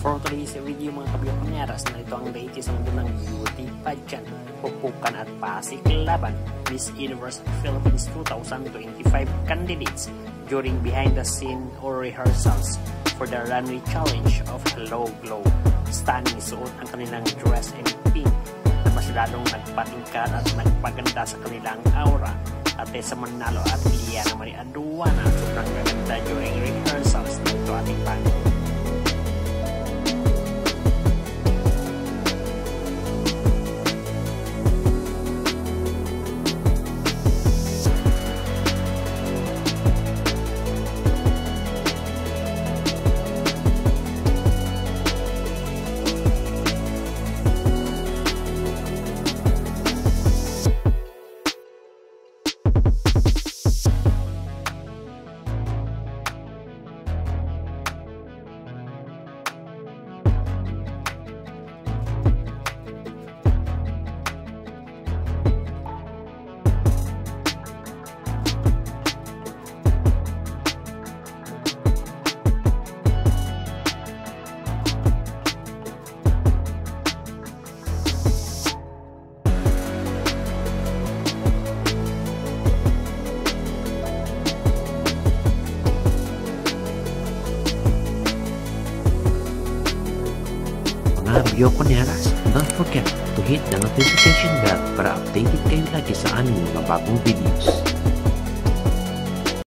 For today's video mga kabiyokonyas, na ito ang latest ang ng beauty pageant, pupukan at pasiklaban Miss Universe Philippines 2025 candidates during behind the scene or rehearsals for the runway challenge of Hello Glow. Stunning suot ang kanilang dress and pink na mas lalong nagpatingkad at nagpaganda sa kanilang aura. At Tessa Manalo at Liana Marie Aduana sobrang gaganda during rehearsals nito ating panginoon. Mga Biyokoneras, don't forget to hit the notification bell para updated kayo lagi sa aming mga bagong videos.